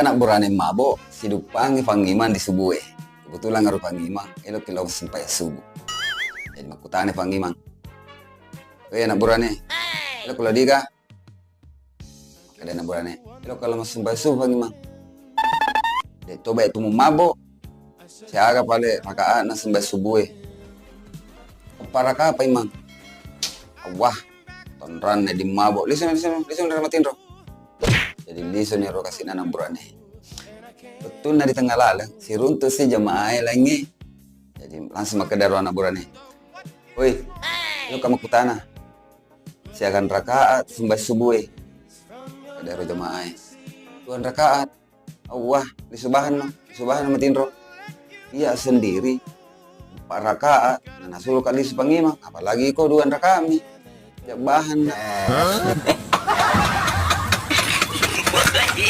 anak berani mabok, sidup pangiman di subuh. Kebetulan ngaruh pangiman, elok kilau sampai subuh. Jadi makutane pangiman. Anak berani, elok kalau diga. Kada anak berani, elok kalau masuk sampai subuh pangiman. Dia coba itu mau mabok. Saya agak pada rakaat na sampai subuh. Apa rakaat apa imang? Wah, tonran di mabok. Listen dari matin ro. Jadi listen ro kasih anak berani. Betul na di tengah lalang, si runtuh si jamaah lagi. Jadi langsung makadaro anak berani. Woi, lu kamu kutana. Saya akan rakaat sampai subuh. Kadaro jamaah. Tuan rakaat. Wah, di subahan matin ro. Iya sendiri. 4 rakaat. Nah, suruh kali sepangima. Apalagi kau 2 rakaat nih. Ya bahan.